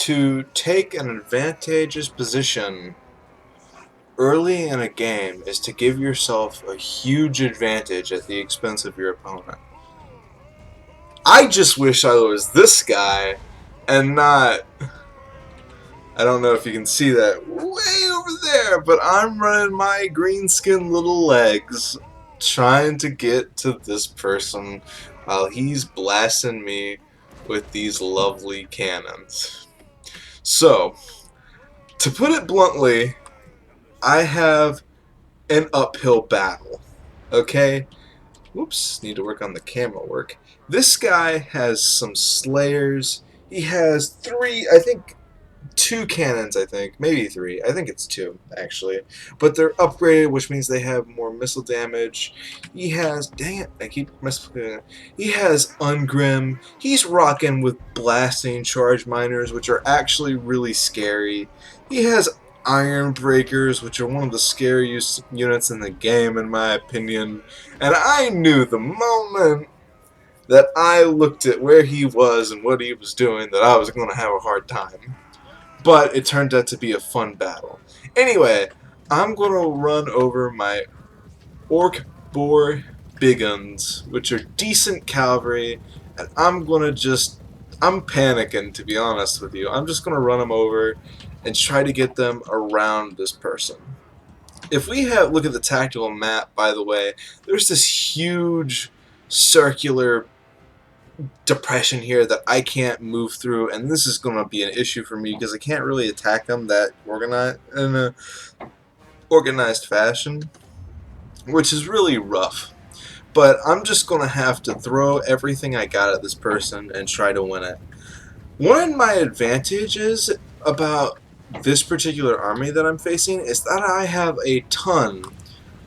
To take an advantageous position early in a game is to give yourself a huge advantage at the expense of your opponent. I just wish I was this guy and not... I don't know if you can see that way over there, but I'm running my green skin little legs trying to get to this person while he's blasting me with these lovely cannons. So, to put it bluntly, I have an uphill battle. Okay? Whoops, need to work on the camera work. This guy has some slayers. He has two cannons, I think. Maybe three. I think it's two, actually. But they're upgraded, which means they have more missile damage. He has... Dang it, I keep messing. He has Ungrim. He's rocking with blasting charge miners, which are actually really scary. He has Iron Breakers, which are one of the scariest units in the game, in my opinion. And I knew the moment that I looked at where he was and what he was doing that I was going to have a hard time. But it turned out to be a fun battle. Anyway, I'm going to run over my Orc Boar Biguns, which are decent cavalry, and I'm panicking, to be honest with you. I'm just going to run them over and try to get them around this person. If we look at the tactical map, by the way, there's this huge circular depression here that I can't move through, and this is going to be an issue for me because I can't really attack them that in a organized fashion, which is really rough. But I'm just going to have to throw everything I got at this person and try to win it. One of my advantages about this particular army that I'm facing is that I have a ton.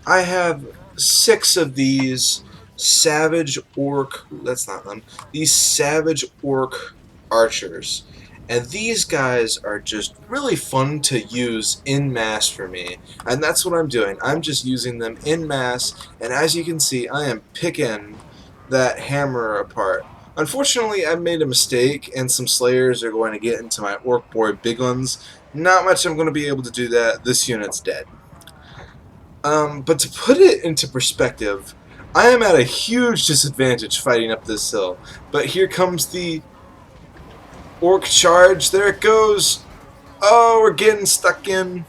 I have 6 of these savage orc, that's not them, these savage orc archers. And these guys are just really fun to use en masse for me. And that's what I'm doing. I'm just using them en masse, and as you can see, I am picking that hammer apart. Unfortunately, I made a mistake, and some slayers are going to get into my orc boy big ones. Not much I'm going to be able to do that. This unit's dead. But to put it into perspective, I am at a huge disadvantage fighting up this hill. But here comes the orc charge. There it goes. Oh, we're getting stuck in.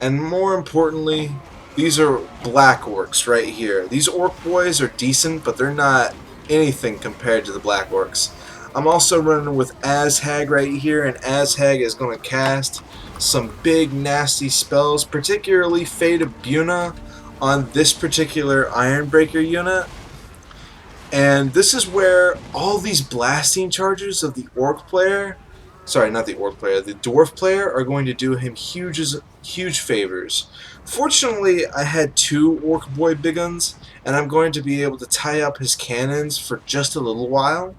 And more importantly, these are black orcs right here. These orc boys are decent, but they're not anything compared to the black orcs. I'm also running with Azhag right here, and Azhag is going to cast some big nasty spells, particularly Fate of Buna on this particular Ironbreaker unit. And this is where all these blasting charges of the orc player, sorry, not the orc player, the dwarf player, are going to do him huge favors. Fortunately, I had 2 orc boy biguns, and I'm going to be able to tie up his cannons for just a little while.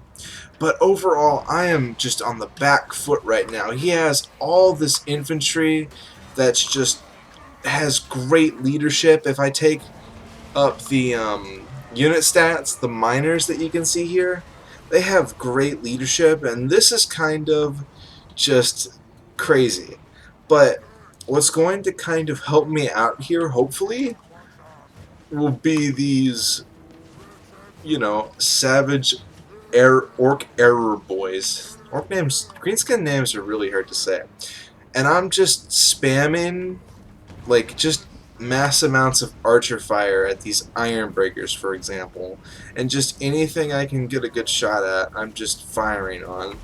But overall, I am just on the back foot right now. He has all this infantry that's just has great leadership. If I take up the unit stats, the miners that you can see here, they have great leadership, and this is kind of just crazy. But what's going to kind of help me out here, hopefully, will be these, savage orc error boys. Orc names, greenskin names are really hard to say. And I'm just spamming, just mass amounts of archer fire at these iron breakers, for example. And just anything I can get a good shot at, I'm just firing on.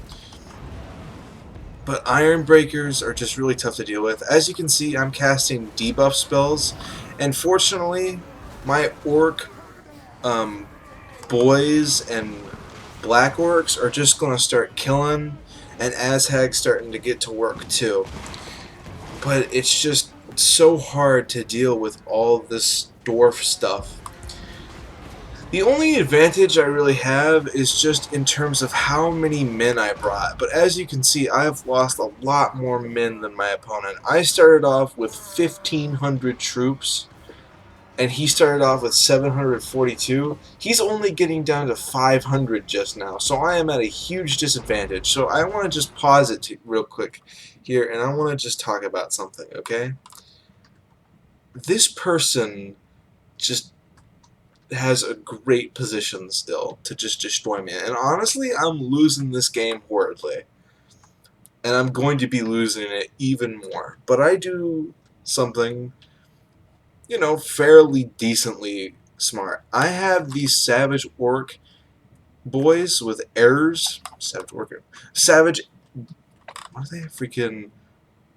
But iron breakers are just really tough to deal with. As you can see, I'm casting debuff spells. And fortunately, my orc boys and black orcs are just going to start killing, and Azhag's starting to get to work too. But it's just so hard to deal with all this dwarf stuff. The only advantage I really have is just in terms of how many men I brought, but as you can see, I've lost a lot more men than my opponent. I started off with 1,500 troops, and he started off with 742. He's only getting down to 500 just now, so I am at a huge disadvantage. So I want to just pause it real quick here, and I want to just talk about something, okay? This person just has a great position still to just destroy me, and honestly, I'm losing this game horridly, and I'm going to be losing it even more. But I do something, you know, fairly decently smart. I have these savage orc boys with errors. Savage orc. Savage. What are they? Freaking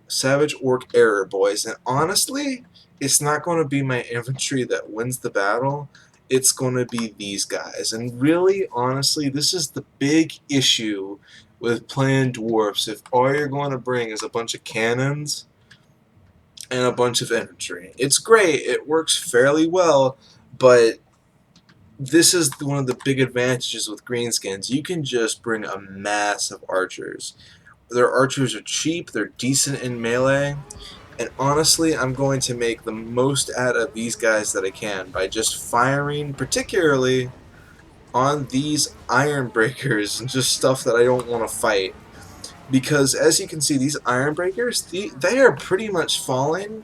savage orc error boys. And honestly, it's not going to be my infantry that wins the battle. It's going to be these guys. And really, honestly, this is the big issue with playing dwarfs. If all you're going to bring is a bunch of cannons and a bunch of infantry. It's great, it works fairly well, but this is one of the big advantages with greenskins. You can just bring a mass of archers. Their archers are cheap, they're decent in melee, and honestly, I'm going to make the most out of these guys that I can by just firing, particularly on these iron breakers and just stuff that I don't want to fight. Because as you can see, these iron breakers, they are pretty much falling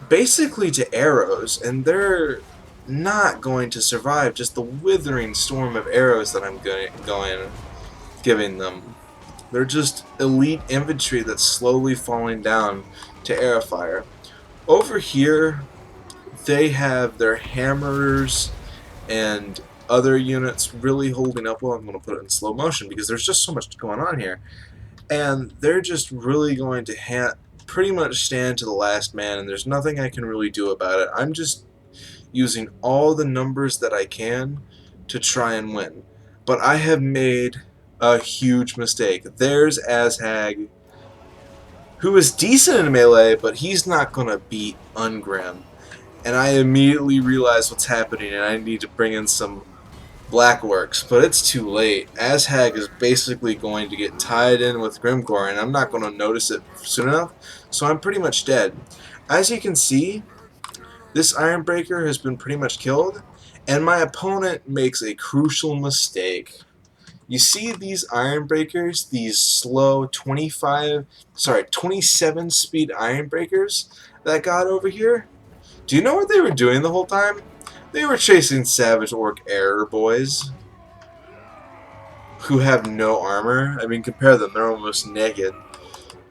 basically to arrows, and they're not going to survive just the withering storm of arrows that I'm giving them. They're just elite infantry that's slowly falling down to arrow fire. Over here, they have their hammers and other units really holding up. Well, I'm going to put it in slow motion because there's just so much going on here. And they're just really going to pretty much stand to the last man, and there's nothing I can really do about it. I'm just using all the numbers that I can to try and win. But I have made a huge mistake. There's Azhag, who is decent in melee, but he's not going to beat Ungrim. And I immediately realize what's happening, and I need to bring in some Blackworks, but it's too late. Azhag is basically going to get tied in with Grimgor, and I'm not going to notice it soon enough, so I'm pretty much dead. As you can see, this Ironbreaker has been pretty much killed, and my opponent makes a crucial mistake. You see these Ironbreakers, these slow 27 speed Ironbreakers that got over here? Do you know what they were doing the whole time? They were chasing Savage Orc Error boys who have no armor. I mean, compare them, they're almost naked.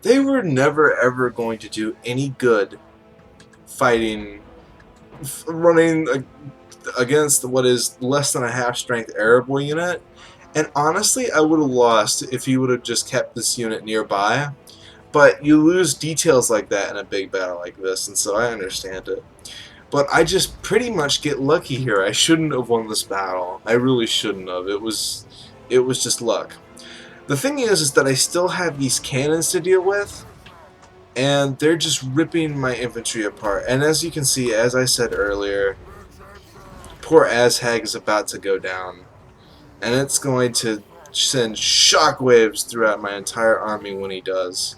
They were never ever going to do any good fighting, running against what is less than a half-strength Error boy unit. And honestly, I would have lost if he would have just kept this unit nearby. But you lose details like that in a big battle like this, and so I understand it. But I just pretty much get lucky here. I shouldn't have won this battle. I really shouldn't have. It was just luck. The thing is that I still have these cannons to deal with, and they're just ripping my infantry apart. And as you can see, as I said earlier, poor Azhag is about to go down. And it's going to send shockwaves throughout my entire army when he does.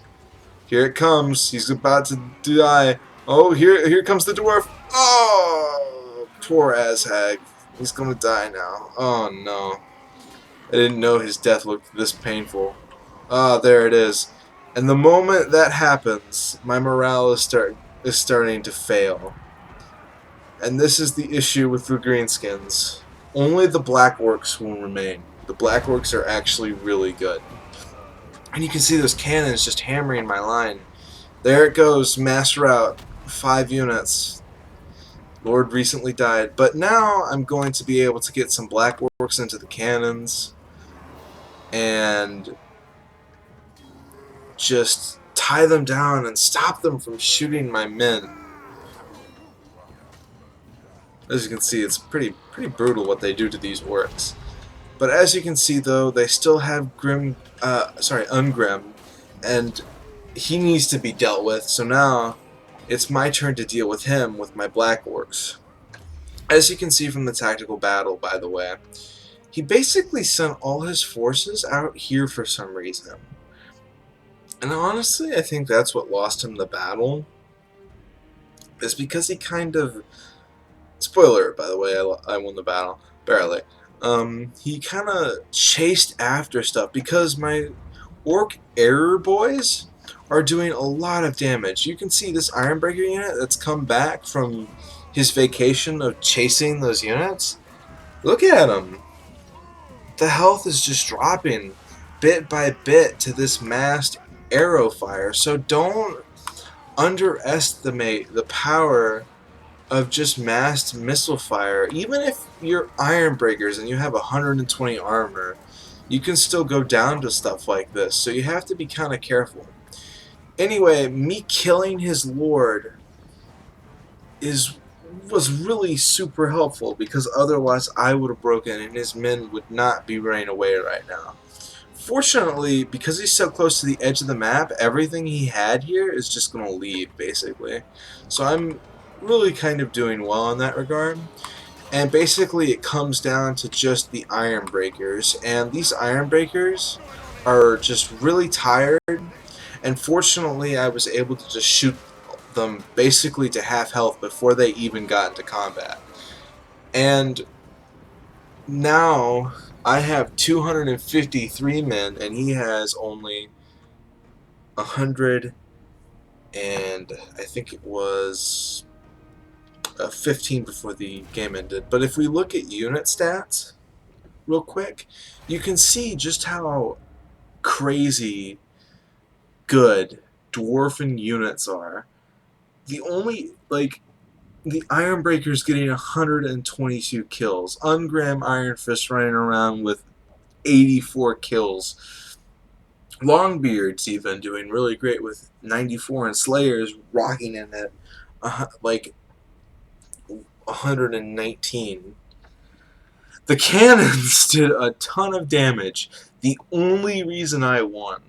Here it comes. He's about to die. Oh, here comes the dwarf. Oh, poor Azhag. He's gonna die now. Oh no. I didn't know his death looked this painful. Ah, there it is. And the moment that happens, my morale is starting to fail. And this is the issue with the greenskins. Only the black orcs will remain. The black orcs are actually really good. And you can see those cannons just hammering my line. There it goes, mass rout, 5 units. Lord recently died. But now I'm going to be able to get some black orcs into the cannons and just tie them down and stop them from shooting my men. As you can see, it's pretty brutal what they do to these orcs. But as you can see, though, they still have Ungrim, and he needs to be dealt with. So now it's my turn to deal with him with my black orcs. As you can see from the tactical battle, by the way, he basically sent all his forces out here for some reason. And honestly, I think that's what lost him the battle. Is because he kind of Spoiler, by the way, I won the battle. Barely. He kind of chased after stuff because my Orc Error Boys are doing a lot of damage. You can see this Ironbreaker unit that's come back from his vacation of chasing those units. Look at him. The health is just dropping bit by bit to this massed arrow fire. So don't underestimate the power of just massed missile fire. Even if you're Iron Breakers and you have 120 armor, you can still go down to stuff like this. So you have to be kind of careful. Anyway, me killing his lord was really super helpful because otherwise I would have broken and his men would not be running away right now. Fortunately, because he's so close to the edge of the map, everything he had here is just going to leave, basically. So I'm really kind of doing well in that regard. And basically it comes down to just the Iron Breakers. And these Iron Breakers are just really tired. And fortunately I was able to just shoot them basically to half health before they even got into combat. And now I have 253 men and he has only 100 and I think it was 15 before the game ended. But if we look at unit stats real quick, you can see just how crazy good dwarven units are. The only, like, the Iron Breaker's getting 122 kills. Ungram Iron Fist running around with 84 kills. Longbeard's even doing really great with 94, and Slayer's rocking in at like 119. The cannons did a ton of damage. The only reason I won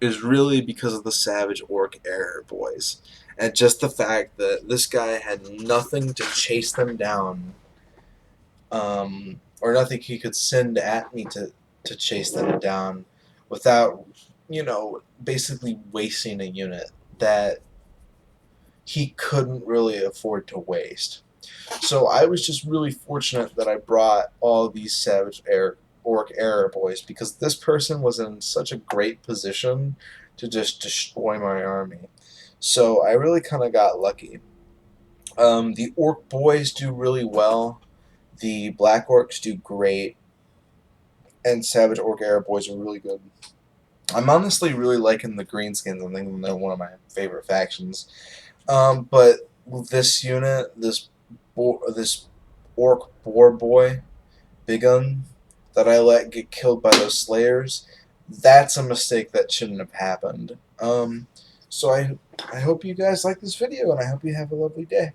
is really because of the Savage Orc Error Boys. And just the fact that this guy had nothing to chase them down, or nothing he could send at me to chase them down without, you know, basically wasting a unit that he couldn't really afford to waste. So I was just really fortunate that I brought all these Savage Orc Error Boys because this person was in such a great position to just destroy my army. So I really kind of got lucky. The Orc Boys do really well. The Black Orcs do great. And Savage Orc Error Boys are really good. I'm honestly really liking the Greenskins. I think they're one of my favorite factions. But this unit, this Orc Boar Boy, Bigun, that I let get killed by those Slayers, that's a mistake that shouldn't have happened. So I hope you guys like this video, and I hope you have a lovely day.